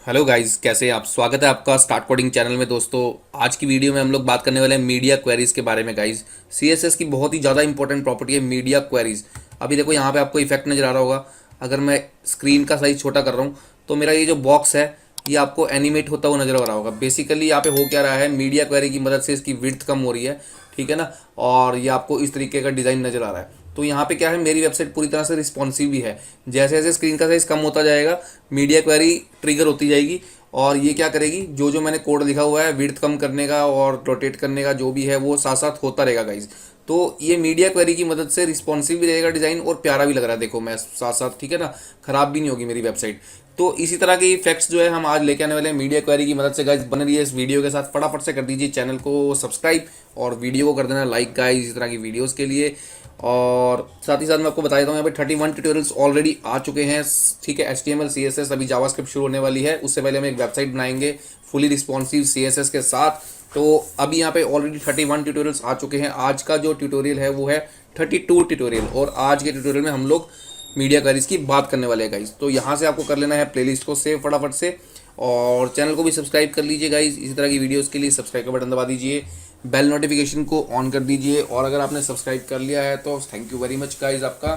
Hello guys, कैसे हैं आप। स्वागत है आपका स्टार्ट कोडिंग चैनल में। दोस्तों, आज की वीडियो में हम लोग बात करने वाले हैं मीडिया क्वेरीज के बारे में। गाइस, सीएसएस की बहुत ही ज़्यादा इंपॉर्टेंट प्रॉपर्टी है मीडिया क्वेरीज। अभी देखो यहाँ पे आपको इफेक्ट नज़र आ रहा होगा। अगर मैं स्क्रीन का साइज छोटा कर रहा हूँ तो मेरा ये जो बॉक्स है ये आपको एनिमेट होता हुआ नजर आ रहा होगा। बेसिकली यहाँ पे हो क्या रहा है, मीडिया क्वेरी की मदद से इसकी विड्थ कम हो रही है, ठीक है ना। और ये आपको इस तरीके का डिज़ाइन नज़र आ रहा है। तो यहाँ पे क्या है, मेरी वेबसाइट पूरी तरह से रिस्पॉन्सिव भी है। जैसे जैसे स्क्रीन का साइज कम होता जाएगा मीडिया क्वेरी ट्रिगर होती जाएगी और ये क्या करेगी, जो जो मैंने कोड लिखा हुआ है विड्थ कम करने का और रोटेट करने का जो भी है वो साथ साथ होता रहेगा गाइज। तो ये मीडिया क्वेरी की मदद से रिस्पॉन्सिव भी रहेगा डिज़ाइन और प्यारा भी लग रहा है, देखो मैं साथ साथ, ठीक है ना। खराब भी नहीं होगी मेरी वेबसाइट। तो इसी तरह के फैक्ट्स जो है हम आज लेके आने वाले हैं मीडिया क्वेरी की मदद से। गाइज बने रहिए इस वीडियो के साथ, फटाफट से कर दीजिए चैनल को सब्सक्राइब और वीडियो को कर देना लाइक गाइज इस तरह की वीडियोस के लिए। और साथ ही साथ मैं आपको बता देता हूँ यहाँ पे 31 ट्यूटोरियल्स ऑलरेडी आ चुके हैं, ठीक है। HTML CSS, अभी जावास्क्रिप्ट शुरू होने वाली है, उससे पहले हम एक वेबसाइट बनाएंगे फुली रिस्पॉन्सिव CSS के साथ। तो अभी यहाँ पे ऑलरेडी 31 ट्यूटोरियल्स आ चुके हैं। आज का जो ट्यूटोरियल है वो है 32 ट्यूटोरियल और आज के ट्यूटोरियल में हम लोग मीडिया क्वेरीज की बात करने वाले हैं गाइज। तो यहाँ से आपको कर लेना है प्लेलिस्ट को सेव फटाफट से और चैनल को भी सब्सक्राइब कर लीजिए गाइज। इसी तरह की वीडियोस के लिए सब्सक्राइब का बटन दबा दीजिए, बेल नोटिफिकेशन को ऑन कर दीजिए। और अगर आपने सब्सक्राइब कर लिया है तो thank you very much guys आपका।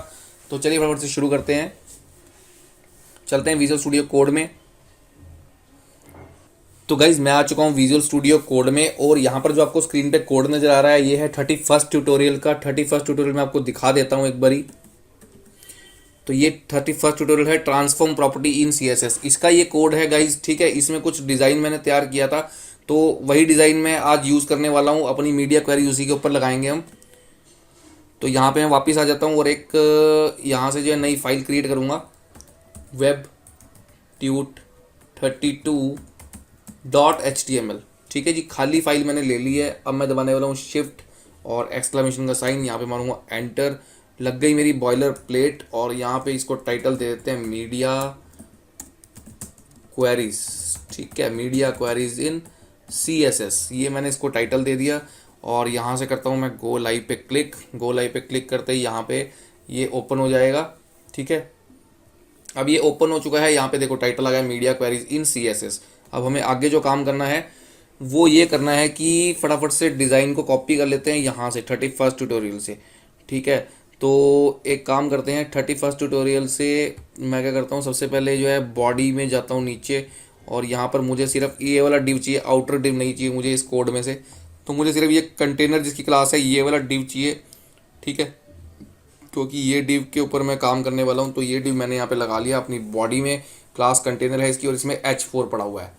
तो चलिए फटाफट से शुरू करते हैं, चलते हैं विजुअल स्टूडियो कोड में। तो गाइज मैं आ चुका हूँ विजुअल स्टूडियो कोड में और यहाँ पर जो आपको स्क्रीन पे कोड नजर आ रहा है ये है 31st ट्यूटोरियल का। 31st ट्यूटोरियल में आपको दिखा देता हूँ एक बारी। तो ये 31st ट्यूटोरियल है ट्रांसफॉर्म प्रॉपर्टी इन CSS, इसका ये कोड है गाइज, ठीक है। इसमें कुछ डिज़ाइन मैंने तैयार किया था तो वही डिज़ाइन मैं आज यूज़ करने वाला हूँ। अपनी मीडिया क्वेरी उसी के ऊपर लगाएंगे हम। तो यहाँ पे मैं वापस आ जाता हूँ और एक यहाँ से जो है नई फाइल क्रिएट करूँगा, वेब ट्यूट 32.html, ठीक है जी। खाली फाइल मैंने ले ली है। अब मैं दबाने वाला हूँ शिफ्ट और एक्सक्लेमेशन का साइन, यहाँ पे मारूंगा एंटर। लग गई मेरी बॉयलर प्लेट और यहाँ पे इसको टाइटल दे देते हैं मीडिया क्वेरीज, ठीक है। मीडिया क्वेरीज इन CSS, ये मैंने इसको टाइटल दे दिया। और यहाँ से करता हूँ मैं गो लाइव पे क्लिक। गो लाइव पे क्लिक करते ही यहाँ पे ये ओपन हो जाएगा, ठीक है। अब ये ओपन हो चुका है, यहाँ पे देखो टाइटल आ गया मीडिया क्वेरीज इन CSS। अब हमें आगे जो काम करना है वो ये करना है कि फटाफट से डिज़ाइन को कॉपी कर लेते हैं यहाँ से 31st ट्यूटोरियल से, ठीक है। तो एक काम करते हैं, 31st ट्यूटोरियल से मैं क्या करता हूँ, सबसे पहले जो है बॉडी में जाता हूँ नीचे और यहाँ पर मुझे सिर्फ ये वाला डिव चाहिए, आउटर डिव नहीं चाहिए मुझे इस कोड में से। तो मुझे सिर्फ ये कंटेनर जिसकी क्लास है ये वाला डिव चाहिए, ठीक है। क्योंकि ये डिव के ऊपर मैं काम करने वाला हूँ तो ये डिव मैंने यहाँ पे लगा लिया अपनी बॉडी में। क्लास कंटेनर है इसकी और इसमें H4 पड़ा हुआ है।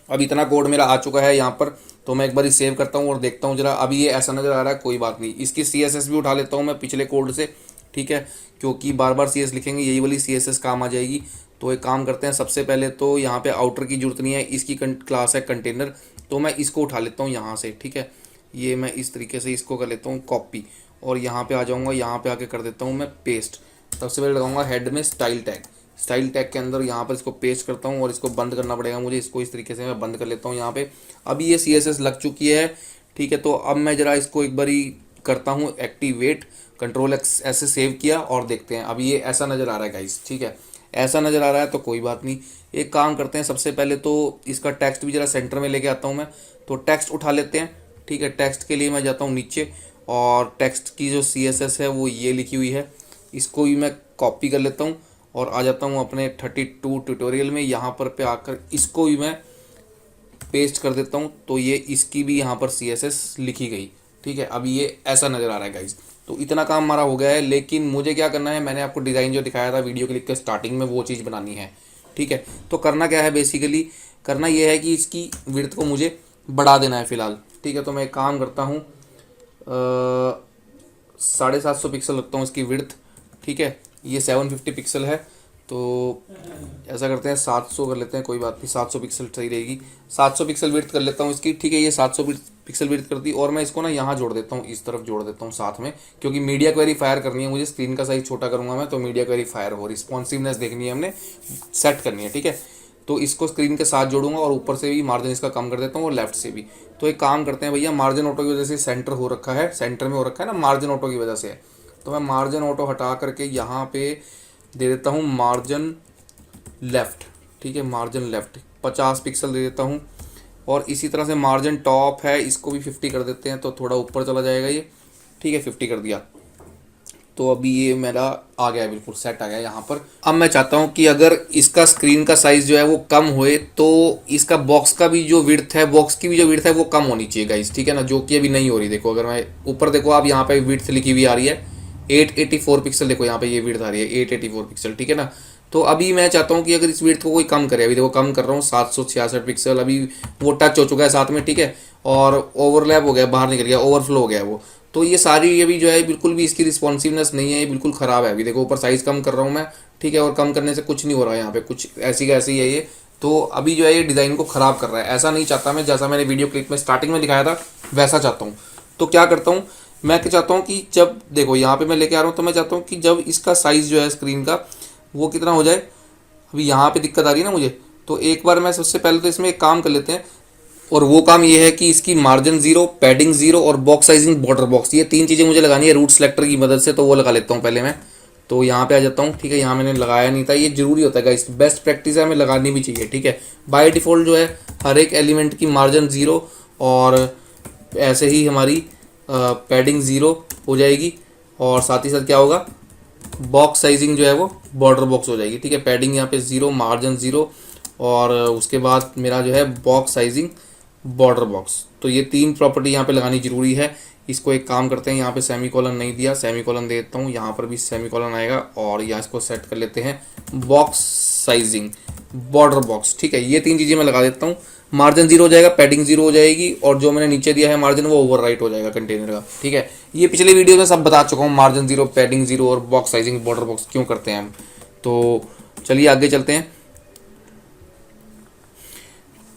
अब इतना कोड मेरा आ चुका है यहाँ पर। तो मैं एक बार सेव करता हूँ और देखता हूँ जरा। अभी ये ऐसा नज़र आ रहा है, कोई बात नहीं, इसकी CSS भी उठा लेता हूँ मैं पिछले कोड से, ठीक है। क्योंकि बार बार CS लिखेंगे यही वाली CSS काम आ जाएगी। तो एक काम करते हैं, सबसे पहले तो यहाँ पे आउटर की जरूरत नहीं है, इसकी क्लास है कंटेनर। तो मैं इसको उठा लेता हूँ यहाँ से, ठीक है। ये मैं इस तरीके से इसको कर लेता हूँ कॉपी और यहाँ पे आ जाऊँगा, यहाँ पे आके कर देता हूँ मैं पेस्ट। सबसे पहले लगाऊंगा हेड में स्टाइल टैग। स्टाइल टैग के अंदर यहाँ पर इसको पेस्ट करता हूँ और इसको बंद करना पड़ेगा मुझे। इसको इस तरीके से मैं बंद कर लेता हूँ यहाँ पे। अभी ये CSS लग चुकी है, ठीक है। तो अब मैं ज़रा इसको एक बारी करता हूँ एक्टिवेट, Ctrl+X ऐसे सेव किया और देखते हैं। अभी ये ऐसा नज़र आ रहा है गाइस, ठीक है। ऐसा नज़र आ रहा है तो कोई बात नहीं। एक काम करते हैं, सबसे पहले तो इसका टेक्स्ट भी ज़रा सेंटर में लेके आता हूँ मैं। तो टेक्स्ट उठा लेते हैं, ठीक है। टेक्स्ट के लिए मैं जाता हूँ नीचे और टेक्स्ट की जो CSS है वो ये लिखी हुई है, इसको भी मैं कॉपी कर लेता हूँ और आ जाता हूँ अपने 32 ट्यूटोरियल में। यहाँ पर पे आकर इसको भी मैं पेस्ट कर देता हूँ तो ये इसकी भी यहाँ पर CSS लिखी गई, ठीक है। अभी ये ऐसा नज़र आ रहा है गाइज। तो इतना काम हमारा हो गया है, लेकिन मुझे क्या करना है, मैंने आपको डिज़ाइन जो दिखाया था वीडियो क्लिप के स्टार्टिंग में वो चीज़ बनानी है, ठीक है। तो करना क्या है, बेसिकली करना ये है कि इसकी विड्थ को मुझे बढ़ा देना है फ़िलहाल, ठीक है। तो मैं एक काम करता हूँ, 750 पिक्सल रखता हूँ इसकी विड्थ, ठीक है। ये 750 पिक्सल है तो ऐसा करते हैं 700 कर लेते हैं, कोई बात नहीं, 700 पिक्सल सही रहेगी। 700 पिक्सल विड्थ कर लेता हूँ इसकी, ठीक है। ये 700 पिक्सल विड्थ कर दी और मैं इसको ना यहाँ जोड़ देता हूँ, इस तरफ जोड़ देता हूँ साथ में, क्योंकि मीडिया क्वेरी फायर करनी है मुझे। स्क्रीन का साइज छोटा करूँगा मैं तो मीडिया क्वेरी फायर हो, रिस्पॉन्सिवनेस देखनी है, हमने सेट करनी है, ठीक है। तो इसको स्क्रीन के साथ जोड़ूंगा और ऊपर से भी मार्जिन इसका कम कर देता हूँ और लेफ्ट से भी। तो एक काम करते हैं भैया, मार्जिन ऑटो की वजह से सेंटर हो रखा है, सेंटर में हो रखा है ना, मार्जिन ऑटो की वजह से है। तो मैं मार्जिन ऑटो हटा करके यहाँ पे दे देता हूँ मार्जिन लेफ्ट, ठीक है, मार्जिन लेफ़्ट 50 पिक्सल दे देता हूँ। और इसी तरह से मार्जिन टॉप है, इसको भी 50 कर देते हैं, तो थोड़ा ऊपर चला जाएगा ये। ठीक है, 50 कर दिया। तो अभी ये मेरा आ गया, बिल्कुल सेट आ गया यहाँ पर। अब मैं चाहता हूँ कि अगर इसका स्क्रीन का साइज़ जो है वो कम होए, तो इसका बॉक्स का भी जो विड्थ है, बॉक्स की भी जो विड्थ है वो कम होनी चाहिए गाइस, ठीक है ना, जो कि अभी नहीं हो रही। देखो अगर मैं ऊपर देखो, आप यहाँ पे विड्थ लिखी हुई आ रही है 884 पिक्सल, देखो यहाँ पे ये विड्थ आ रही है 884 पिक्सल, ठीक है ना। तो अभी मैं चाहता हूँ कि अगर इस विड्थ को कोई कम करे, अभी देखो कम कर रहा हूँ 766 पिक्सल, अभी वो टच हो चुका है साथ में, ठीक है, और ओवरलैप हो गया, बाहर निकल गया, ओवरफ्लो हो गया वो। तो ये सारी ये भी जो है बिल्कुल भी इसकी रिस्पॉन्सिवनेस नहीं है, ये बिल्कुल ख़राब है। अभी देखो ऊपर साइज़ कम कर रहा हूँ मैं, ठीक है, और कम करने से कुछ नहीं हो रहा है, यहाँ पे कुछ ऐसी का ऐसी है ये। तो अभी जो है ये डिज़ाइन को ख़राब कर रहा है, ऐसा नहीं चाहता मैं, जैसा मैंने वीडियो क्लिप में स्टार्टिंग में दिखाया था वैसा चाहता हूँ। तो क्या करता हूँ मैं, क्या चाहता हूँ कि जब देखो यहाँ पे मैं लेके आ रहा हूँ, तो मैं चाहता हूँ कि जब इसका साइज़ जो है स्क्रीन का वो कितना हो जाए। अभी यहाँ पे दिक्कत आ रही है ना मुझे, तो एक बार मैं सबसे पहले तो इसमें एक काम कर लेते हैं, और वो काम ये है कि इसकी मार्जिन 0, पैडिंग 0 और बॉक्स साइजिंग बॉर्डर बॉक्स, ये 3 चीज़ें मुझे लगानी है रूट सेलेक्टर की मदद से। तो वो लगा लेता हूँ पहले मैं। तो यहाँ पे आ जाता हूँ, ठीक है, यहाँ मैंने लगाया नहीं था, ये जरूरी होता है गाइस, बेस्ट प्रैक्टिस है, हमें लगानी भी चाहिए, ठीक है। बाय डिफ़ॉल्ट जो है हर एक एलिमेंट की मार्जिन 0 और ऐसे ही हमारी पैडिंग 0 हो जाएगी, और साथ ही साथ क्या होगा, बॉक्स साइजिंग जो है वो बॉर्डर बॉक्स हो जाएगी, ठीक है। पैडिंग यहाँ पे 0, मार्जिन 0, और उसके बाद मेरा जो है बॉक्स साइजिंग बॉर्डर बॉक्स। तो ये 3 प्रॉपर्टी यहाँ पे लगानी जरूरी है। इसको एक काम करते हैं, यहाँ पे सेमी कॉलन नहीं दिया, सेमी कॉलन दे देता हूँ, यहाँ पर भी सेमी कॉलन आएगा, और यहाँ इसको सेट कर लेते हैं बॉक्स साइजिंग बॉर्डर बॉक्स, ठीक है। ये 3 चीज़ें मैं लगा देता हूँ। मार्जिन 0 हो जाएगा, पैडिंग 0 हो जाएगी, और जो मैंने नीचे दिया है मार्जिन वो ओवरराइट हो जाएगा कंटेनर का, ठीक है। ये पिछले वीडियो में सब बता चुका हूँ, मार्जिन 0, पैडिंग 0 और बॉक्स साइजिंग बॉर्डर बॉक्स क्यों करते हैं हम। तो चलिए आगे चलते हैं।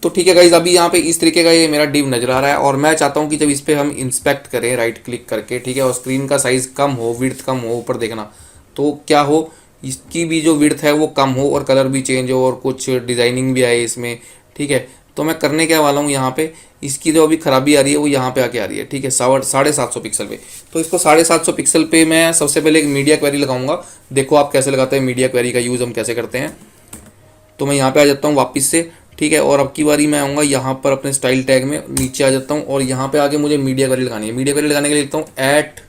तो ठीक है गाइज, अभी यहाँ पे इस तरीके का ये मेरा डिव नजर आ रहा है, और मैं चाहता हूँ कि जब इस पर हम इंस्पेक्ट करें राइट क्लिक करके, ठीक है, और स्क्रीन का साइज़ कम हो, विड्थ कम हो, ऊपर देखना, तो क्या हो, इसकी भी जो विड्थ है वो कम हो और कलर भी चेंज हो और कुछ डिज़ाइनिंग भी आए इसमें, ठीक है। तो मैं करने क्या वाला हूँ, यहाँ पे इसकी जो अभी खराबी आ रही है वो यहाँ पे आके आ रही है, ठीक है, 750 पिक्सल पे। तो इसको 750 पिक्सल पे मैं सबसे पहले एक मीडिया क्वेरी लगाऊंगा। देखो आप कैसे लगाते हैं मीडिया क्वेरी का यूज़ हम कैसे करते हैं। तो मैं यहाँ पे आ जाता हूँ वापस से, ठीक है, और अब की बारी मैं आऊँगा यहाँ पर अपने स्टाइल टैग में नीचे आ जाता हूँ, और यहाँ पे आके मुझे मीडिया क्वेरी लगानी है। मीडिया क्वेरी लगाने के लिए लिखता हूँ एट,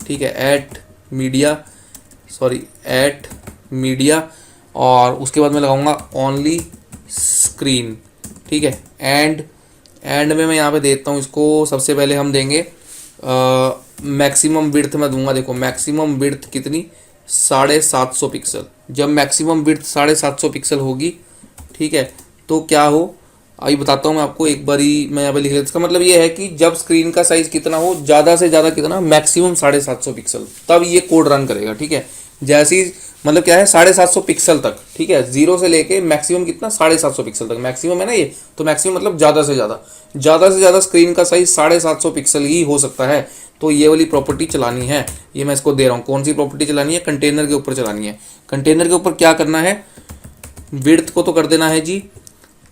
ठीक है, एट मीडिया, और उसके बाद मैं लगाऊंगा ओनली स्क्रीन, ठीक है। एंड में मैं यहाँ पे देता हूँ इसको, सबसे पहले हम देंगे मैक्सिमम विड्थ मैं दूंगा। देखो मैक्सिमम विड्थ कितनी, 750 पिक्सल। जब मैक्सिमम विड्थ 750 पिक्सल होगी, ठीक है, तो क्या हो अभी बताता हूँ मैं आपको, एक बारी मैं यहाँ पे लिख लेता हूँ। इसका मतलब ये है कि जब स्क्रीन का साइज़ कितना हो, ज़्यादा से ज़्यादा कितना, मैक्सिमम 750 पिक्सल, तब ये कोड रन करेगा, ठीक है। जैसे ही मतलब क्या है 750 पिक्सल तक, ठीक है, 0 से लेके मैक्सिमम कितना 750 पिक्सल तक मैक्सिमम है ना ये। तो मैक्सिमम मतलब ज़्यादा से ज़्यादा स्क्रीन का साइज़ 750 पिक्सल ही हो सकता है। तो ये वाली प्रॉपर्टी चलानी है, ये मैं इसको दे रहा हूँ। कौन सी प्रॉपर्टी चलानी है, कंटेनर के ऊपर चलानी है। कंटेनर के ऊपर क्या करना है, विड्थ को तो कर देना है जी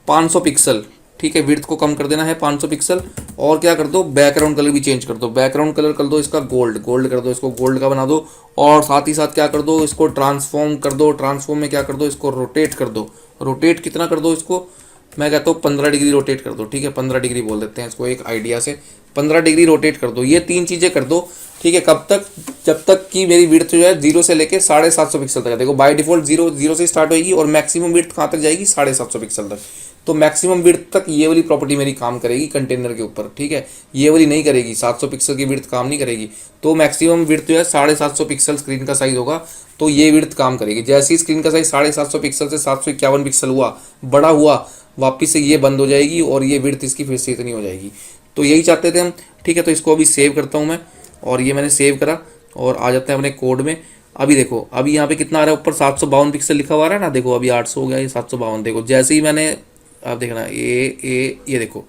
500 पिक्सल, ठीक है, विड्थ को कम कर देना है 500 पिक्सल, और क्या कर दो, बैकग्राउंड कलर भी चेंज कर दो। बैकग्राउंड कलर कर दो इसका गोल्ड कर दो, इसको गोल्ड का बना दो, और साथ ही साथ क्या कर दो, इसको ट्रांसफॉर्म कर दो। ट्रांसफॉर्म में क्या कर दो, इसको रोटेट कर दो। रोटेट कितना कर दो इसको, मैं कहता हूँ 15 डिग्री रोटेट कर दो, ठीक है, 15 डिग्री बोल देते हैं इसको एक आइडिया से, 15 डिग्री रोटेट कर दो। ये 3 चीज़ें कर दो, ठीक है। कब तक, जब तक कि मेरी विड्थ जो है 0 से लेके 750 पिक्सल तक है। देखो बाय डिफॉल्ट 0 से स्टार्ट होगी, और मैक्सिमम विड्थ कहाँ तक जाएगी, 750 पिक्सल तक। तो मैक्सिमम विड्थ तक ये वाली प्रॉपर्टी मेरी काम करेगी कंटेनर के ऊपर, ठीक है। ये वाली नहीं करेगी, 700 पिक्सल की विड्थ काम नहीं करेगी। तो मैक्सिमम विड्थ जो है 750 पिक्सल स्क्रीन का साइज होगा, तो ये विड्थ काम करेगी। जैसे ही स्क्रीन का साइज 750 पिक्सल से 751 पिक्सल हुआ, बड़ा हुआ, वापिस से ये बंद हो जाएगी, और ये विड्थ इसकी फिर से इतनी हो जाएगी। तो यही चाहते थे हम, ठीक है। तो इसको अभी सेव करता हूँ मैं, और ये मैंने सेव करा, और आ जाते हैं अपने कोड में। अभी देखो, अभी यहाँ पे कितना आ रहा है, ऊपर 752 पिक्सल लिखा हुआ है ना, देखो अभी 800 हो गया, ये 752। देखो जैसे ही मैंने, आप देखना ये देखो,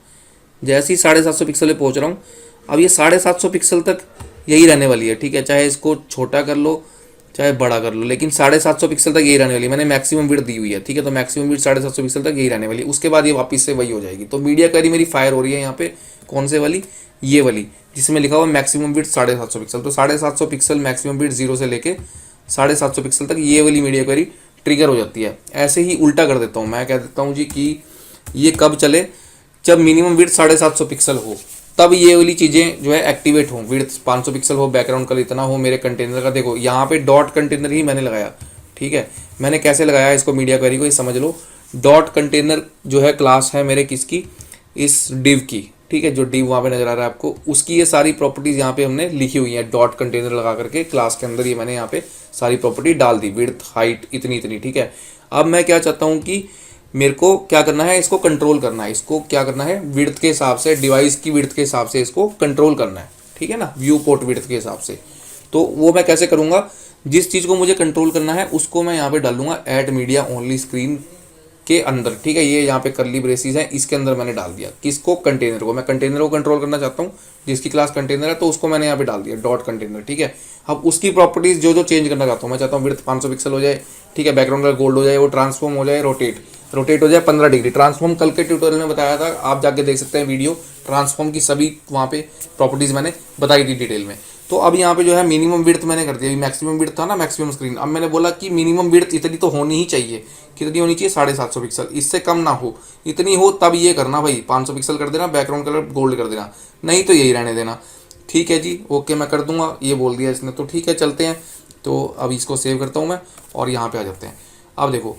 जैसे ही 750 पिक्सल पे पहुँच रहा हूँ, अब ये 750 पिक्सल तक यही रहने वाली है, ठीक है। चाहे इसको छोटा कर लो चाहे बड़ा कर लो, लेकिन 750 पिक्सल तक यही रहने वाली है। मैंने मैक्सिमम विड्थ दी हुई है, ठीक है। तो मैक्सिमम विड्थ 750 पिक्सल तक यही रहने वाली है, उसके बाद ये वापस से वही हो जाएगी। तो मीडिया क्वेरी मेरी फायर हो रही है यहाँ पे, कौन से वाली, ये वाली जिसमें लिखा हुआ मैक्सिमम विड्थ 750 पिक्सल। तो 750 पिक्सल मैक्सिमम विड्थ 0 से लेके 750 पिक्सल तक ये वाली मीडिया क्वेरी ट्रिगर हो जाती है। ऐसे ही उल्टा कर देता हूँ, मैं कह देता हूँ जी कि ये कब चले, जब मिनिमम विड्थ 750 पिक्सल हो, तब ये वाली चीज़ें जो है एक्टिवेट हों। विड्थ 500 पिक्सल हो, बैकग्राउंड कलर इतना हो मेरे कंटेनर का। देखो यहाँ पे डॉट कंटेनर ही मैंने लगाया, ठीक है। मैंने कैसे लगाया इसको, मीडिया क्वेरी को, ये समझ लो। डॉट कंटेनर जो है क्लास है मेरे किसकी, इस डिव की, ठीक है। जो डिव वहाँ पे नजर आ रहा है आपको, उसकी ये सारी प्रॉपर्टीज यहाँ पे हमने लिखी हुई है डॉट कंटेनर लगा करके क्लास के अंदर। ये मैंने यहाँ पे सारी प्रॉपर्टी डाल दी, विड्थ हाइट इतनी इतनी, ठीक है। अब मैं क्या चाहता हूँ कि मेरे को क्या करना है, इसको कंट्रोल करना है। इसको क्या करना है, विड्थ के हिसाब से, डिवाइस की विड्थ के हिसाब से इसको कंट्रोल करना है, ठीक है ना, व्यू पोर्ट विड्थ के हिसाब से। तो वो मैं कैसे करूँगा, जिस चीज़ को मुझे कंट्रोल करना है उसको मैं यहाँ पे डाल दूंगा ऐड मीडिया ओनली स्क्रीन के अंदर, ठीक है। ये यहाँ पे करली ब्रेसिस है, इसके अंदर मैंने डाल दिया किसको, कंटेनर को। मैं कंटेनर को कंट्रोल करना चाहता हूँ, जिसकी क्लास कंटेनर है, तो उसको मैंने यहाँ पे डाल दिया डॉट कंटेनर, ठीक है। अब उसकी प्रॉपर्टीज जो जो चेंज करना चाहता हूँ, मैं चाहता हूँ विड्थ 500 पिक्सल हो जाए, ठीक है, बैकग्राउंड कलर गोल्ड हो जाए, वो ट्रांसफॉर्म हो जाए, रोटेट हो जाए 15 डिग्री। ट्रांसफॉर्म कल के ट्यूटोरियल में बताया था, आप जाके देख सकते हैं वीडियो, ट्रांसफॉर्म की सभी वहाँ पे प्रॉपर्टीज मैंने बताई थी डिटेल में। तो अब यहाँ पे जो है मिनिमम विड्थ मैंने कर दिया, मैक्सिमम विड्थ था ना, मैक्सिमम स्क्रीन। अब मैंने बोला कि मिनिमम विड्थ इतनी तो होनी ही चाहिए, कितनी होनी चाहिए, 750 पिक्सल, इससे कम ना हो। इतनी हो तब ये करना भाई, 500 पिक्सल कर देना, बैकग्राउंड कलर गोल्ड कर देना, नहीं तो यही रहने देना, ठीक है जी। ओके मैं कर दूंगा, ये बोल दिया इसने, तो ठीक है चलते हैं। तो अब इसको सेव करता हूँ मैं और यहाँ पे आ जाते हैं। अब देखो,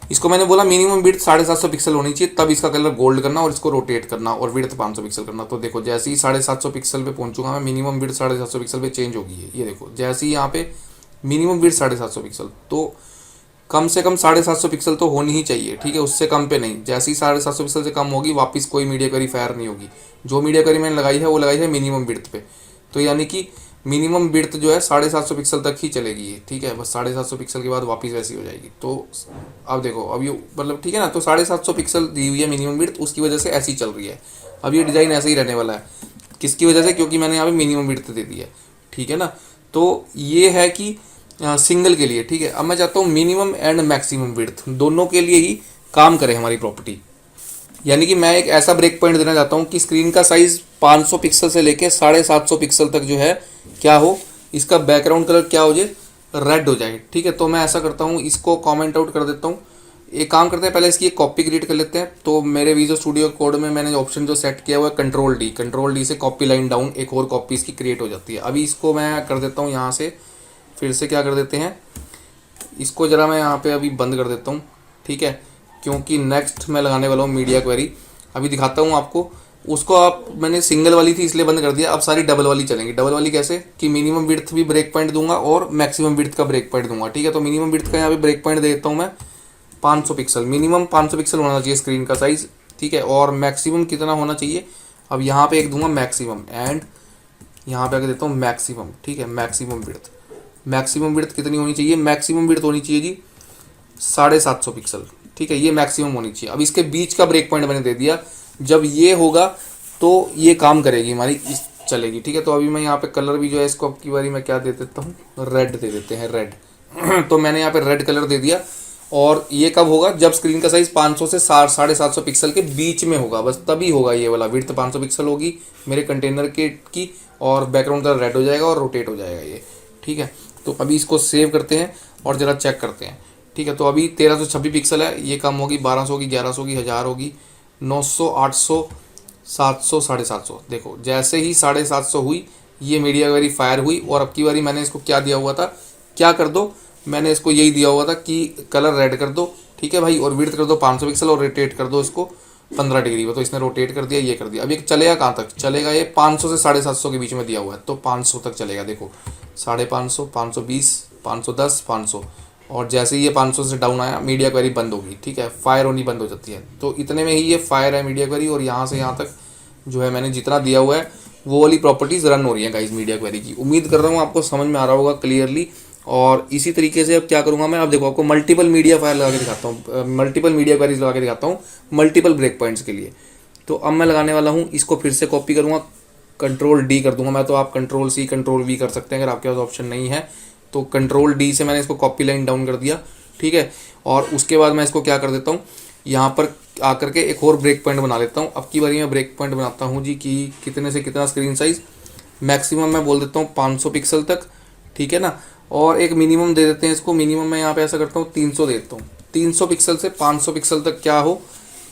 इसको मैंने बोला मिनिमम विड्थ 750 पिक्सल होनी चाहिए, तब इसका कलर गोल्ड करना और इसको रोटेट करना, और विड्थ 500 पिक्सल करना। तो देखो जैसे ही 750 पिक्सल पे पहुंचूंगा मैं, मिनिमम विड्थ 750 पिक्सल पे चेंज होगी ये देखो। जैसे ही यहाँ पे मिनिमम विड्थ 750 पिक्सल, तो कम से कम 750 पिक्सल तो होनी ही चाहिए, ठीक है, उससे कम पे नहीं। जैसे ही 750 पिक्सल से कम होगी, वापस कोई मीडिया क्वेरी फायर नहीं होगी। जो मीडिया क्वेरी मैंने लगाई है वो लगाई है मिनिमम विड्थ पे, तो यानी कि मिनिमम विड्थ जो है 750 पिक्सल तक ही चलेगी ये, ठीक है। बस 750 पिक्सल के बाद वापस वैसी हो जाएगी। तो अब देखो, अब ये मतलब ठीक है ना, तो 750 पिक्सल दी हुई है मिनिमम विड्थ, उसकी वजह से ऐसी चल रही है। अब ये डिज़ाइन ऐसे ही रहने वाला है, किसकी वजह से, क्योंकि मैंने यहाँ पे मिनिमम विड्थ दे दी है, ठीक है ना। तो ये है कि सिंगल के लिए, ठीक है। अब मैं चाहता हूँ मिनिमम एंड मैक्सिमम विड्थ दोनों के लिए ही काम करे हमारी प्रॉपर्टी। यानी कि मैं एक ऐसा ब्रेक पॉइंट देना चाहता हूँ कि स्क्रीन का साइज 500 पिक्सल से लेके 750 पिक्सल तक जो है क्या हो, इसका बैकग्राउंड कलर क्या हो जाए, रेड हो जाए, ठीक है। तो मैं ऐसा करता हूँ, इसको कमेंट आउट कर देता हूँ। एक काम करते हैं, पहले इसकी एक कॉपी क्रिएट कर लेते हैं। तो मेरे विजुअल स्टूडियो कोड में मैंने ऑप्शन जो सेट किया हुआ है कंट्रोल डी से कॉपी लाइन डाउन, एक और कॉपी इसकी क्रिएट हो जाती है। अभी इसको मैं कर देता हूँ यहाँ से, फिर से क्या कर देते हैं, इसको ज़रा मैं यहाँ पे अभी बंद कर देता हूँ, ठीक है, क्योंकि नेक्स्ट मैं लगाने वाला हूँ मीडिया क्वेरी। अभी दिखाता हूँ आपको, उसको आप मैंने सिंगल वाली थी इसलिए बंद कर दिया, अब सारी डबल वाली चलेंगी। डबल वाली कैसे, कि मिनिमम विड्थ भी ब्रेक पॉइंट दूंगा और मैक्सिमम विड्थ का ब्रेक पॉइंट दूंगा, ठीक है। तो मिनिमम विड्थ का यहाँ पे ब्रेक पॉइंट दे देता हूँ मैं 500 पिक्सल, मिनिमम 500 पिक्सल होना चाहिए स्क्रीन का साइज, ठीक है। और मैक्सिमम कितना होना चाहिए, अब यहाँ पे एक दूंगा मैक्सिमम, एंड यहाँ पे आके देता हूँ मैक्सिमम, ठीक है। मैक्सिमम विड्थ कितनी होनी चाहिए, मैक्सिमम विड्थ होनी चाहिए जी 750 पिक्सल, ठीक है, ये मैक्सिमम होनी चाहिए। अब इसके बीच का ब्रेक पॉइंट मैंने दे दिया, जब ये होगा तो ये काम करेगी हमारी, इस चलेगी, ठीक है। तो अभी मैं यहाँ पे कलर भी जो है इसको अब की बारी मैं क्या दे देता हूँ, रेड दे देते हैं, रेड तो मैंने यहाँ पे रेड कलर दे दिया। और ये कब होगा, जब स्क्रीन का साइज 500 से 750 पिक्सल के बीच में होगा, बस तभी होगा ये वाला। विड्थ 500 पिक्सल होगी मेरे कंटेनर के की, और बैकग्राउंड कलर रेड हो जाएगा और रोटेट हो जाएगा ये, ठीक है। तो अभी इसको सेव करते हैं और ज़रा चेक करते हैं, ठीक है। तो अभी 1326 पिक्सल है, ये कम होगी, 1200 होगी, 1100 होगी, 1000 होगी, 900, 800, 700, 750। देखो जैसे ही 750 हुई, ये मीडिया क्वेरी फायर हुई। और अब की बारी मैंने इसको क्या दिया हुआ था, क्या कर दो, मैंने इसको यही दिया हुआ था कि कलर रेड कर दो, ठीक है भाई, और विड्थ कर दो 500 पिक्सल और रोटेट कर दो इसको 15 डिग्री में। तो इसने रोटेट कर दिया, ये कर दिया। अब ये चलेगा कहाँ तक चलेगा, ये 500 से 750 के बीच में दिया हुआ है, तो 500 तक चलेगा। देखो 550, 520, 510, 500, और जैसे ही ये 500 से डाउन आया, मीडिया क्वेरी बंद होगी, ठीक है, फायर होनी बंद हो जाती है। तो इतने में ही ये फायर है मीडिया क्वेरी, और यहाँ से यहाँ तक जो है मैंने जितना दिया हुआ है वो वाली प्रॉपर्टीज़ रन हो रही हैं गाइस मीडिया क्वेरी की। उम्मीद कर रहा हूँ आपको समझ में आ रहा होगा क्लियरली। और इसी तरीके से अब क्या करूँगा मैं, अब देखो आपको मल्टीपल मीडिया फायर लगा के दिखाता हूँ, मल्टीपल मीडिया क्वेरीज लगा के दिखाता हूँ मल्टीपल ब्रेक पॉइंट्स के लिए। तो अब मैं लगाने वाला हूँ, इसको फिर से कॉपी करूँगा, कंट्रोल डी कर दूंगा मैं, तो आप कंट्रोल सी कंट्रोल वी कर सकते हैं अगर आपके पास ऑप्शन नहीं है तो। कंट्रोल डी से मैंने इसको कॉपी लाइन डाउन कर दिया, ठीक है। और उसके बाद मैं इसको क्या कर देता हूँ, यहाँ पर आकर के एक और ब्रेक पॉइंट बना लेता हूँ। अब की बारी मैं ब्रेक पॉइंट बनाता हूँ जी कि कितने से कितना स्क्रीन साइज, मैक्सिमम मैं बोल देता हूँ 500 पिक्सल तक, ठीक है ना। और एक मिनिमम दे देते हैं इसको। मिनिमम मैं यहाँ पे ऐसा करता हूँ 300 दे देता हूँ, 300 पिक्सल से 500 पिक्सल तक क्या हो,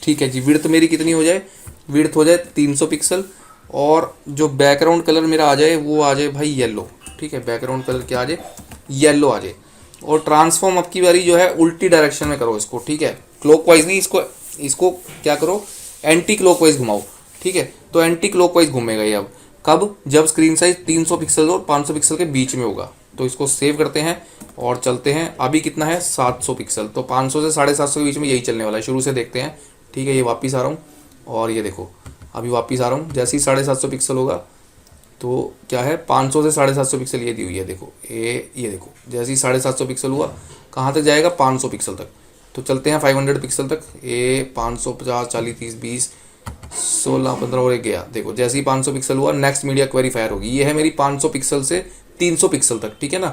ठीक है जी। विड्थ मेरी कितनी हो जाए, विड्थ हो जाए 300 पिक्सल, और जो बैकग्राउंड कलर मेरा आ जाए वो आ जाए भाई येलो, ठीक है। बैकग्राउंड कलर क्या आ जाए, येलो आ जाए। और ट्रांसफॉर्म अब की बारी जो है उल्टी डायरेक्शन में करो इसको, ठीक है। क्लॉकवाइज नहीं, इसको इसको क्या करो, एंटी क्लॉकवाइज घुमाओ, ठीक है। तो एंटी क्लॉकवाइज घूमेगा ये अब कब, जब स्क्रीन साइज 300 पिक्सल और 500 पिक्सल के बीच में होगा। तो इसको सेव करते हैं और चलते हैं। अभी कितना है 700 पिक्सल, तो 500 से 750 के बीच में यही चलने वाला है, शुरू से देखते हैं, ठीक है। ये वापस आ रहा हूँ और ये देखो अभी वापस आ रहा हूँ। जैसे ही 750 पिक्सल होगा तो क्या है, 500 से 750 पिक्सल ये दी हुई है, देखो ये देखो। जैसे ही 750 पिक्सल हुआ कहाँ तक जाएगा, 500 पिक्सल तक। तो चलते हैं 500 पिक्सल तक। 550 40 30 20 16 15 और एक गया, देखो जैसे ही 500 पिक्सल हुआ नेक्स्ट मीडिया क्वेरी फायर होगी। ये है मेरी 500 पिक्सल से 300 पिक्सल तक, ठीक है ना।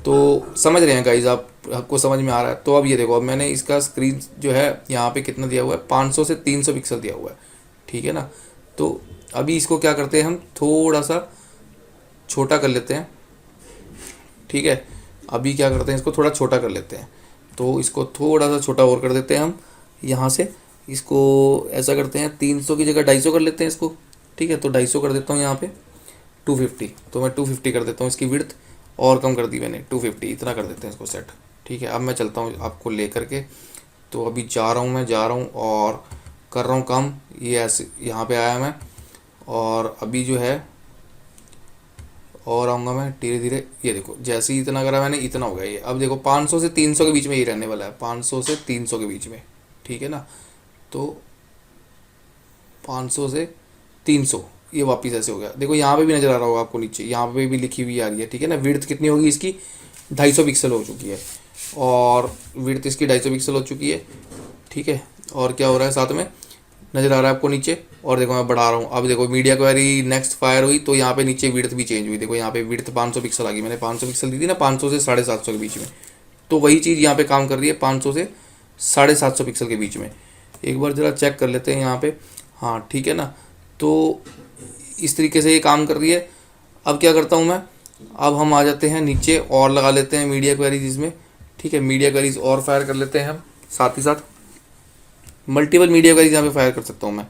तो समझ रहे हैं गाइज, आपको समझ में आ रहा है। तो अब ये देखो, अब मैंने इसका स्क्रीन जो है यहाँ पे कितना दिया हुआ है, 500 से 300 पिक्सल दिया हुआ है, ठीक है ना। तो अभी इसको क्या करते हैं, हम थोड़ा सा छोटा कर लेते हैं, ठीक है। अभी क्या करते हैं, इसको थोड़ा छोटा कर लेते हैं। तो इसको थोड़ा सा छोटा और कर देते हैं हम यहाँ से। इसको ऐसा करते हैं 300 की जगह 250 कर लेते हैं इसको, ठीक है। तो 250 कर देता हूँ यहाँ पे, 250, तो मैं 250 कर देता हूँ इसकी विड्थ, और कम कर दी मैंने 250, इतना कर देते हैं इसको सेट, ठीक है। अब मैं चलता हूँ आपको ले करके। तो अभी जा रहा हूँ, मैं जा रहा हूँ और कर रहा हूँ कम, ये ऐसे यहाँ पे आया मैं, और अभी जो है और आऊँगा मैं धीरे धीरे। ये देखो जैसे ही इतना करा मैंने, इतना हो गया ये। अब देखो 500 से 300 के बीच में ये रहने वाला है, 500 से 300 के बीच में, ठीक है ना। तो 500 से 300 ये वापस ऐसे हो गया। देखो यहाँ पे भी नज़र आ रहा होगा आपको, नीचे यहाँ पे भी लिखी हुई आ रही है, ठीक है ना। विड्थ कितनी होगी इसकी, 250 पिक्सल हो चुकी है, और विड्थ इसकी 250 पिक्सल हो चुकी है, ठीक है। और क्या हो रहा है साथ में, नज़र आ रहा है आपको नीचे। और देखो मैं बढ़ा रहा हूँ, अब देखो मीडिया क्वेरी नेक्स्ट फायर हुई तो यहाँ पे नीचे विड्थ भी चेंज हुई। देखो यहाँ पे विड्थ 500 पिक्सल आ गई, मैंने 500 पिक्सल दी थी ना, 500 से 750 के बीच में। तो वही चीज़ यहाँ पे काम कर रही है 500 से 750 पिक्सल के बीच में। एक बार ज़रा चेक कर लेते हैं यहाँ पे, हाँ ठीक है ना। तो इस तरीके से ये काम कर रही है। अब क्या करता हूँ मैं, अब हम आ जाते हैं नीचे और लगा लेते हैं मीडिया क्वेरीज इसमें, ठीक है। मीडिया क्वेरीज और फायर कर लेते हैं हम, साथ ही साथ मल्टीपल मीडिया क्वेरीज यहाँ पे फायर कर सकता हूँ मैं।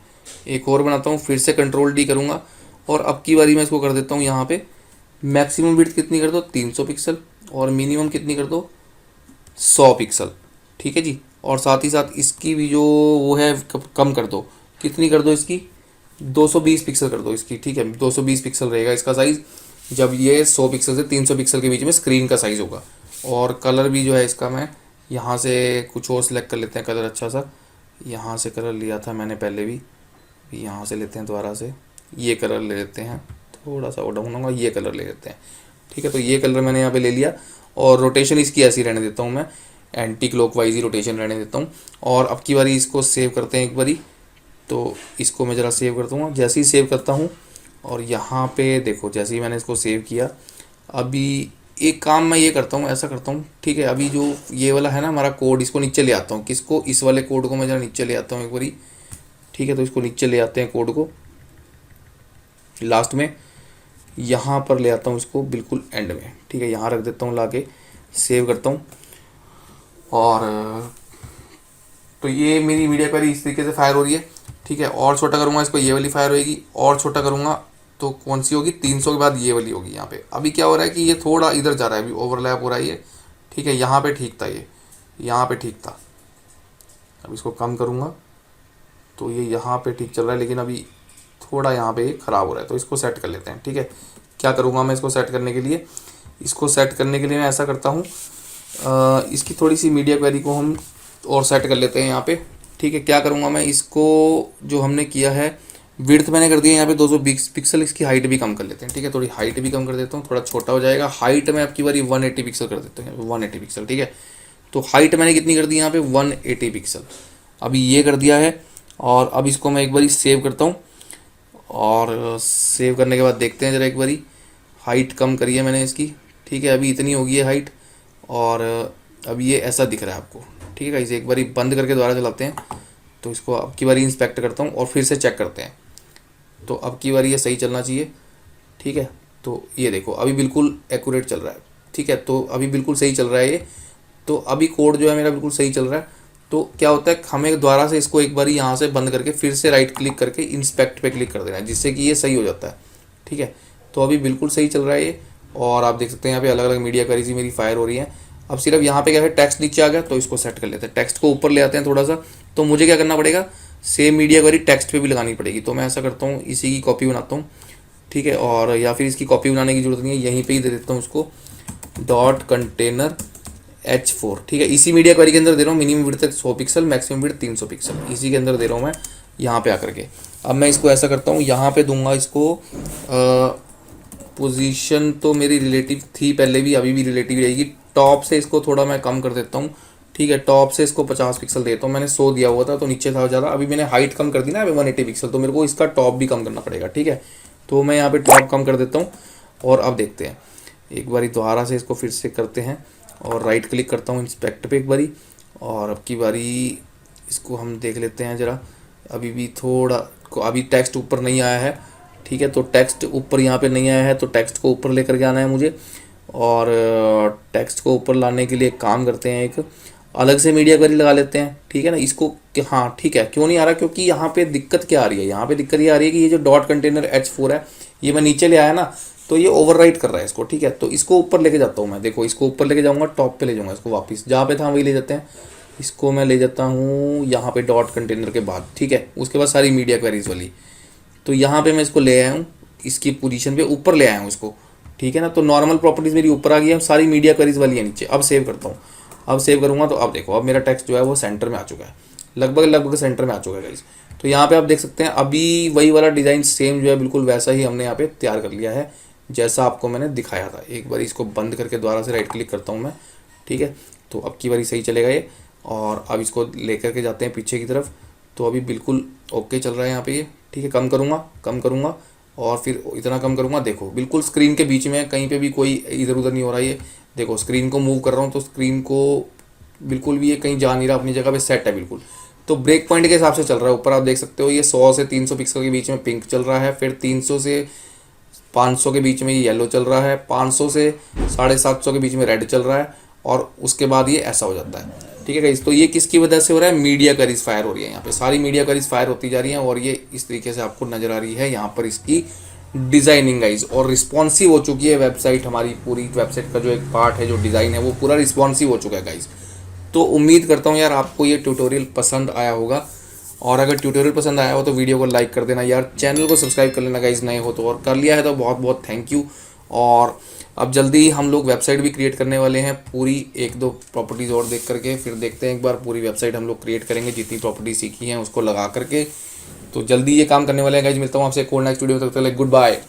एक और बनाता हूँ, फिर से कंट्रोल डी करूँगा, और अब की बारी मैं इसको कर देता हूँ यहाँ पे मैक्सिमम विड्थ कितनी कर दो, 300 पिक्सल, और मिनिमम कितनी कर दो, 100 पिक्सल, ठीक है जी। और साथ ही साथ इसकी भी जो वो है कम कर दो, कितनी कर दो इसकी, 220 पिक्सल कर दो इसकी, ठीक है। 220 पिक्सल रहेगा इसका साइज़, जब ये 100 पिक्सल से 300 पिक्सल के बीच में स्क्रीन का साइज़ होगा। और कलर भी जो है इसका, मैं यहाँ से कुछ और सिलेक्ट कर लेते हैं कलर अच्छा सा। यहाँ से कलर लिया था मैंने पहले भी, यहाँ से लेते हैं दोबारा से, ये कलर ले लेते हैं, थोड़ा सा डाउन होगा, ये कलर ले लेते हैं, ठीक है। तो ये कलर मैंने यहाँ पे ले लिया, और रोटेशन इसकी ऐसी रहने देता हूँ मैं, एंटी क्लॉकवाइज ही रोटेशन रहने देता हूँ। और अब की बारी इसको सेव करते हैं एक बारी। तो इसको मैं ज़रा सेव करता हूँ, जैसे ही सेव करता हूँ, और यहाँ पे देखो जैसे ही मैंने इसको सेव किया, अभी एक काम मैं ये करता हूँ, ऐसा करता हूँ, ठीक है। अभी जो ये वाला है ना हमारा कोड, इसको नीचे ले आता हूँ, किसको, इस वाले कोड को मैं ज़रा नीचे ले आता हूँ एक बारी, ठीक है। तो इसको नीचे ले आते हैं कोड को, लास्ट में यहाँ पर ले आता हूँ इसको बिल्कुल एंड में, ठीक है। यहाँ रख देता हूँ, लाके सेव करता हूँ। और तो ये मेरी मीडिया क्वेरी इस तरीके से फायर हो रही है, ठीक है। और छोटा करूँगा इसको, ये वाली फायर होगी, और छोटा करूँगा तो कौन सी होगी, 300 के बाद ये वाली होगी यहाँ पे। अभी क्या हो रहा है कि ये थोड़ा इधर जा रहा है, अभी ओवरलैप हो रहा है ये, ठीक है। यहाँ पे ठीक था, ये यहाँ पे ठीक था। अब इसको कम करूँगा तो ये यहाँ पे ठीक चल रहा है, लेकिन अभी थोड़ा यहाँ पे ख़राब हो रहा है, तो इसको सेट कर लेते हैं, ठीक है। क्या करूँगा मैं इसको सेट करने के लिए, इसको सेट करने के लिए मैं ऐसा करता हूँ, इसकी थोड़ी सी मीडिया क्वेरी को हम और सेट कर लेते हैं यहाँ पे, ठीक है। क्या करूँगा मैं, इसको जो हमने किया है विड्थ मैंने कर दिया यहाँ पे 220 पिक्सल, इसकी हाइट भी कम कर लेते हैं, ठीक है। थोड़ी हाइट भी कम कर देता हूँ, थोड़ा छोटा हो जाएगा। हाइट में आपकी बारी 180 पिक्सल कर देते हैं, 180 पिक्सल, ठीक है। तो हाइट मैंने कितनी कर दी यहाँ पे, 180 पिक्सल। अभी ये कर दिया है, और अब इसको मैं एक बारी सेव करता हूँ, और सेव करने के बाद देखते हैं ज़रा एक बारी। हाइट कम करी है मैंने इसकी, ठीक है। अभी इतनी होगी है हाइट, और अब ये ऐसा दिख रहा है आपको, ठीक है। इसे एक बारी बंद करके दोबारा चलाते हैं, तो इसको अब की बारी इंस्पेक्ट करता हूँ और फिर से चेक करते हैं। तो अब की बारी ये सही चलना चाहिए, ठीक है। तो ये देखो अभी बिल्कुल एक्यूरेट चल रहा है, ठीक है, तो अभी बिल्कुल सही चल रहा है ये। तो अभी कोड जो है मेरा बिल्कुल सही चल रहा है। तो क्या होता है, हमें दोबारा से इसको एक बार यहाँ से बंद करके फिर से राइट क्लिक करके इंस्पेक्ट पे क्लिक कर देना है, जिससे कि ये सही हो जाता है। ठीक है, तो अभी बिल्कुल सही चल रहा है ये। और आप देख सकते हैं यहाँ पे अलग अलग मीडिया क्वेरीज मेरी फायर हो रही है। अब सिर्फ यहाँ पे क्या है, टेक्स्ट नीचे आ गया तो इसको सेट कर लेते हैं, टेक्स्ट को ऊपर ले आते हैं थोड़ा सा। तो मुझे क्या करना पड़ेगा, सेम मीडिया क्वेरी टेक्स्ट पे भी लगानी पड़ेगी। तो मैं ऐसा करता हूँ, इसी की कॉपी बनाता हूँ। ठीक है, और या फिर इसकी कॉपी बनाने की जरूरत नहीं है, यहीं पे ही दे देता हूँ उसको डॉट कंटेनर H4। ठीक है, इसी मीडिया क्वेरी के अंदर दे रहा हूँ, minimum width 100 pixel, maximum width 300 pixel, इसी के अंदर दे रहा हूँ मैं यहाँ पे आकर के। अब मैं इसको ऐसा करता हूँ, यहाँ पे दूंगा इसको पोजीशन तो मेरी रिलेटिव थी पहले भी, अभी भी रिलेटिव रहेगी। टॉप से इसको थोड़ा मैं कम कर देता हूँ। ठीक है, टॉप से इसको 50 पिक्सल देता हूँ, मैंने 100 दिया हुआ था तो नीचे था ज़्यादा, अभी मैंने हाइट कम कर दी ना, अभी 180 पिक्सल, तो मेरे को इसका टॉप भी कम करना पड़ेगा। ठीक है, तो मैं यहाँ पे टॉप कम कर देता हूँ। और अब देखते हैं, एक बारी दोबारा से इसको फिर से करते हैं और राइट क्लिक करता हूँ इंस्पेक्ट पे एक बारी, और अब की बारी इसको हम देख लेते हैं ज़रा। अभी भी थोड़ा अभी टेक्स्ट ऊपर नहीं आया है। ठीक है, तो टेक्स्ट ऊपर यहाँ पे नहीं आया है, तो टेक्स्ट को ऊपर लेकर के आना है मुझे। और टेक्स्ट को ऊपर लाने के लिए एक काम करते हैं, एक अलग से मीडिया क्वेरी लगा लेते हैं। ठीक है ना, इसको हाँ ठीक है, क्यों नहीं आ रहा, क्योंकि यहाँ पे दिक्कत क्या आ रही है, यहाँ पे दिक्कत ये आ रही है कि ये जो डॉट कंटेनर H4 है, ये मैं नीचे ले आया ना, तो ये ओवरराइट कर रहा है इसको। ठीक है, तो इसको ऊपर लेके जाता हूँ मैं, देखो इसको ऊपर लेके जाऊँगा, टॉप पे ले जाऊँगा इसको, वापस जहाँ पे था वही ले जाते हैं। इसको मैं ले जाता हूँ यहाँ पे डॉट कंटेनर के बाद। ठीक है, उसके बाद सारी मीडिया क्वेरीज वाली, तो यहाँ पे मैं इसको ले आया हूँ, इसकी पोजीशन पे ऊपर ले आया हूँ इसको। ठीक है ना, तो नॉर्मल प्रॉपर्टीज मेरी ऊपर आ गई है, सारी मीडिया क्वेरीज वाली है नीचे। अब सेव करता हूँ, अब सेव करूँगा तो अब देखो, अब मेरा टेक्स्ट जो है वो सेंटर में आ चुका है, लगभग सेंटर में आ चुका है गाइस। तो यहाँ पे आप देख सकते हैं अभी वही वाला डिज़ाइन सेम जो है बिल्कुल वैसा ही हमने यहाँ पे तैयार कर लिया है, जैसा आपको मैंने दिखाया था। एक बार इसको बंद करके दोबारा से राइट क्लिक करता हूँ मैं। ठीक है, तो अब की बारी सही चलेगा ये। और अब इसको लेकर के जाते हैं पीछे की तरफ, तो अभी बिल्कुल ओके चल रहा है यहाँ पे ये। ठीक है, कम करूँगा और फिर इतना कम करूँगा, देखो बिल्कुल स्क्रीन के बीच में, कहीं पे भी कोई इधर उधर नहीं हो रहा है ये। देखो स्क्रीन को मूव कर रहा हूँ तो स्क्रीन को बिल्कुल भी ये कहीं जा नहीं रहा, अपनी जगह पे सेट है बिल्कुल। तो ब्रेक पॉइंट के हिसाब से चल रहा है। ऊपर आप देख सकते हो ये 100 से 300 पिक्सल के बीच में पिंक चल रहा है, फिर 300 से 500 के बीच में ये येलो चल रहा है, 500 से 750 के बीच में रेड चल रहा है, और उसके बाद ये ऐसा हो जाता है। ठीक है गाइस, तो ये किसकी वजह से हो रहा है, मीडिया क्वेरीज फायर हो रही है, यहाँ पे सारी मीडिया क्वेरीज फायर होती जा रही हैं, और ये इस तरीके से आपको नजर आ रही है यहाँ पर इसकी डिज़ाइनिंग गाइज। और रिस्पॉन्सिव हो चुकी है वेबसाइट हमारी, पूरी वेबसाइट का जो एक पार्ट है, जो डिज़ाइन है, वो पूरा रिस्पॉन्सिव हो चुका है गाइज। तो उम्मीद करता हूँ यार आपको ये ट्यूटोरियल पसंद आया होगा, और अगर ट्यूटोरियल पसंद आया हो तो वीडियो को लाइक कर देना यार, चैनल को सब्सक्राइब कर लेना गाइज नए हो तो, और कर लिया है तो बहुत बहुत थैंक यू। और अब जल्दी ही हम लोग वेबसाइट भी क्रिएट करने वाले हैं, पूरी 1-2 प्रॉपर्टीज़ और देख करके फिर देखते हैं, एक बार पूरी वेबसाइट हम लोग क्रिएट करेंगे, जितनी प्रॉपर्टी सीखी हैं उसको लगा करके। तो जल्दी ये काम करने वाले हैं गाइज। मिलता हूँ आपसे कोड नाइट स्टूडियो में, तब तक गुड बाय।